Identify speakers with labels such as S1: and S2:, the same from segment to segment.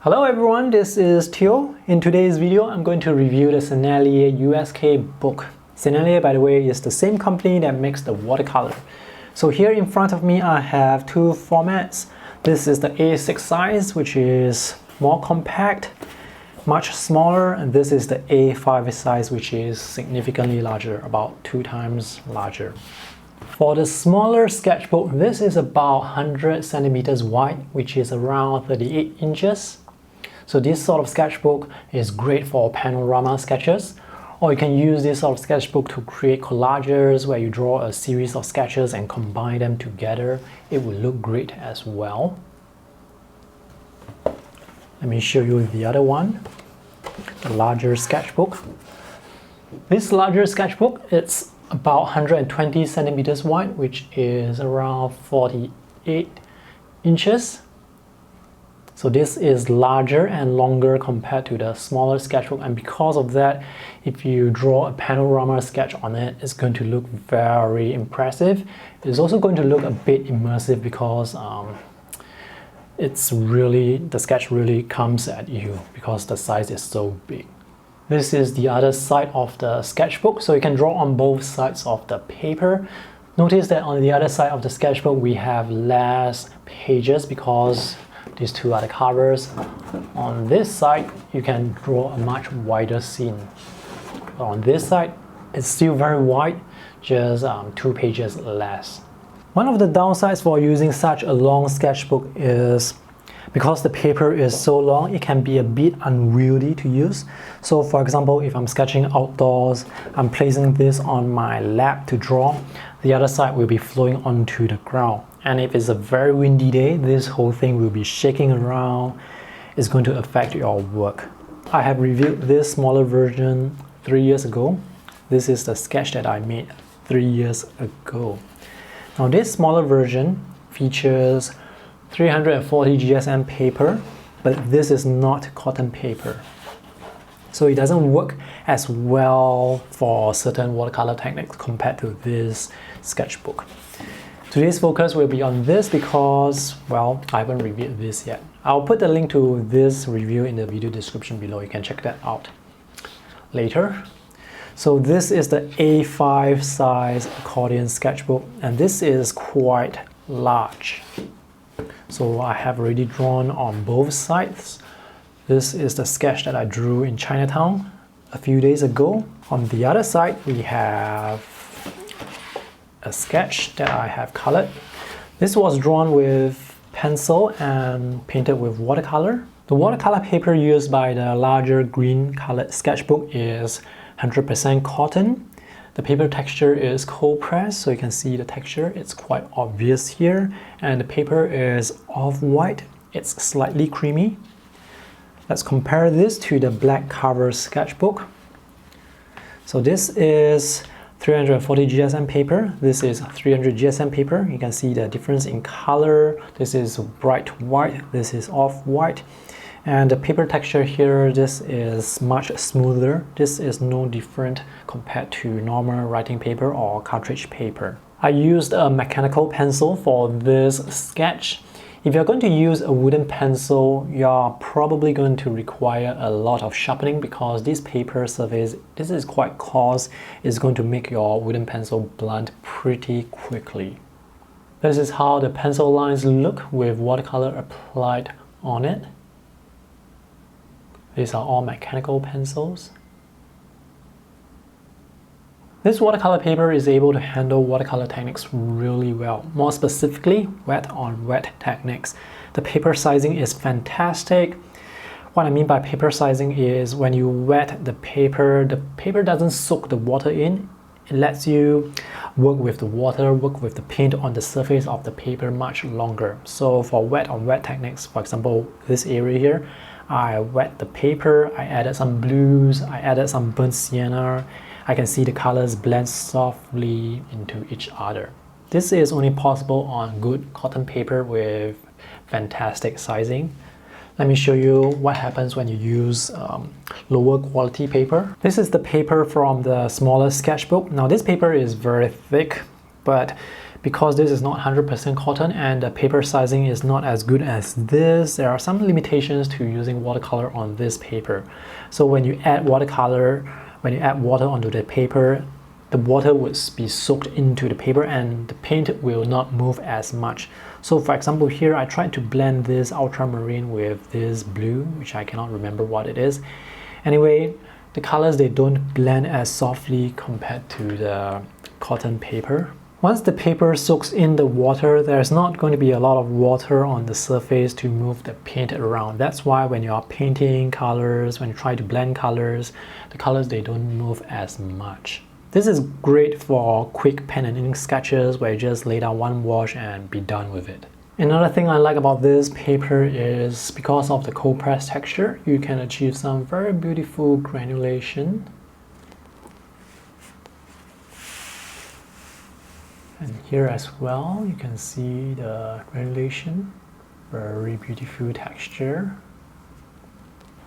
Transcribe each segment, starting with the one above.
S1: Hello everyone, this is Theo. In today's video, I'm going to review the Sennelier USKBook. Sennelier, by the way, is the same company that makes the watercolor. So here in front of me, I have two formats. This is the A6 size, which is more compact, much smaller, and this is the A5 size, which is significantly larger, about 2 times larger. For the smaller sketchbook, this is about 100 centimeters wide, which is around 38 inches. So this sort of sketchbook is great for panorama sketches, or you can use this sort of sketchbook to create collages where you draw a series of sketches and combine them together. It will look great as well. Let me show you the other one, the larger sketchbook. This larger sketchbook, it's about 120 centimeters wide, which is around 48 inches. So this is larger and longer compared to the smaller sketchbook, and because of that, if you draw a panorama sketch on it, it's going to look very impressive. It's also going to look a bit immersive because the sketch really comes at you because the size is so big. This is the other side of the sketchbook, so you can draw on both sides of the paper. Notice that on the other side of the sketchbook we have less pages because these two are the covers. On this side you can draw a much wider scene. But on this side it's still very wide, just 2 pages less. One of the downsides for using such a long sketchbook is because the paper is so long, it can be a bit unwieldy to use. So for example, if I'm sketching outdoors, I'm placing this on my lap to draw, the other side will be flowing onto the ground. And if it's a very windy day, this whole thing will be shaking around. It's going to affect your work. I have reviewed this smaller version 3 years ago. This is the sketch that I made 3 years ago. Now this smaller version features 340 GSM paper, but this is not cotton paper. So it doesn't work as well for certain watercolor techniques compared to this sketchbook. Today's focus will be on this because, well, I haven't reviewed this yet. I'll put the link to this review in the video description below. You can check that out later. So this is the A5 size accordion sketchbook, and this is quite large. So I have already drawn on both sides. This is the sketch that I drew in Chinatown a few days ago. On the other side, we have a sketch that I have colored. This was drawn with pencil and painted with watercolor. The watercolor paper used by the larger green colored sketchbook is 100% cotton. The paper texture is cold pressed, so you can see the texture. It's quite obvious here. And the paper is off-white. It's slightly creamy. Let's compare this to the black cover sketchbook. So this is 340 GSM paper. This is 300 GSM paper. You can see the difference in color. This is bright white. This is off-white. And the paper texture here, this is much smoother. This is no different compared to normal writing paper or cartridge paper. I used a mechanical pencil for this sketch. If you're going to use a wooden pencil, you're probably going to require a lot of sharpening because this paper surface, this is quite coarse. It's going to make your wooden pencil blunt pretty quickly. This is how the pencil lines look with watercolor applied on it. These are all mechanical pencils. This watercolor paper is able to handle watercolor techniques really well, more specifically wet on wet techniques. The paper sizing is fantastic. What I mean by paper sizing is when you wet the paper doesn't soak the water in. It lets you work with the water, work with the paint on the surface of the paper much longer. So for wet on wet techniques, for example, this area here, I wet the paper, I added some blues, I added some burnt sienna. I can see the colors blend softly into each other. This is only possible on good cotton paper with fantastic sizing. Let me show you what happens when you use lower quality paper. This is the paper from the smaller sketchbook. Now this paper is very thick, but because this is not 100% cotton and the paper sizing is not as good as this, there are some limitations to using watercolor on this paper. So when you add watercolor, when you add water onto the paper, the water would be soaked into the paper and the paint will not move as much. So for example, here I tried to blend this ultramarine with this blue, which I cannot remember what it is. Anyway, the colors, they don't blend as softly compared to the cotton paper. Once the paper soaks in the water, there's not going to be a lot of water on the surface to move the paint around. That's why when you are painting colors, when you try to blend colors, the colors, they don't move as much. This is great for quick pen and ink sketches where you just lay down one wash and be done with it. Another thing I like about this paper is because of the cold press texture, you can achieve some very beautiful granulation. And here as well, you can see the granulation, very beautiful texture.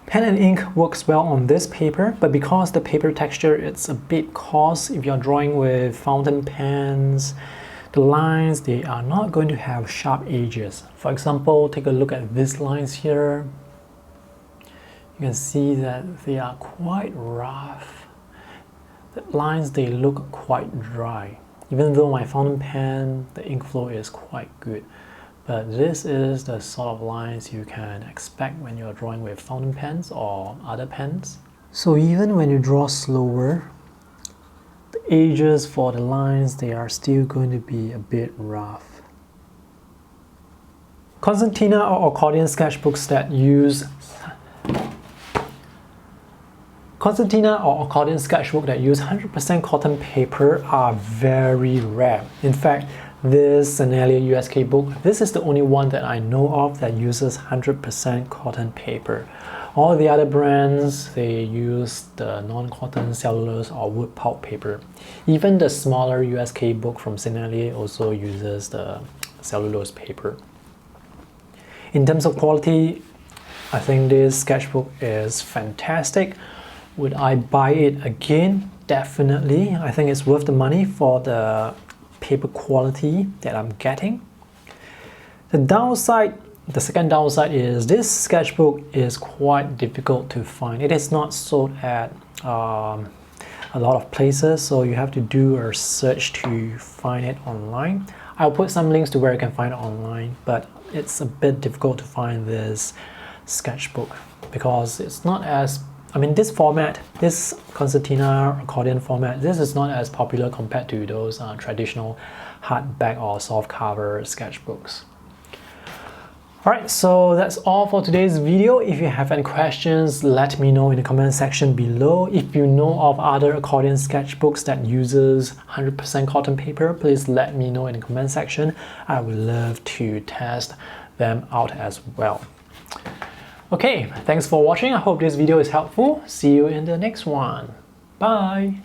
S1: Pen and ink works well on this paper, but because the paper texture it's a bit coarse, if you're drawing with fountain pens, the lines, they are not going to have sharp edges. For example, take a look at these lines here. You can see that they are quite rough. The lines, they look quite dry. Even though my fountain pen, the ink flow is quite good. But this is the sort of lines you can expect when you're drawing with fountain pens or other pens. So even when you draw slower, the edges for the lines, they are still going to be a bit rough. Concertina or accordion sketchbooks that use Concertina or accordion sketchbook that use 100% cotton paper are very rare. In fact, this Sennelier USKBook, this is the only one that I know of that uses 100% cotton paper. All the other brands, they use the non-cotton cellulose or wood pulp paper. Even the smaller USKBook from Sennelier also uses the cellulose paper. In terms of quality, I think this sketchbook is fantastic. Would I buy it again? Definitely. I think it's worth the money for the paper quality that I'm getting. The second downside is this sketchbook is quite difficult to find. It is not sold at a lot of places, so you have to do a search to find it online. I'll put some links to where you can find it online, but it's a bit difficult to find this sketchbook because it's not as this format, this concertina accordion format, this is not as popular compared to those traditional hardback or softcover sketchbooks. Alright, so that's all for today's video. If you have any questions, let me know in the comment section below. If you know of other accordion sketchbooks that uses 100% cotton paper, please let me know in the comment section. I would love to test them out as well. Okay, thanks for watching. I hope this video is helpful. See you in the next one. Bye!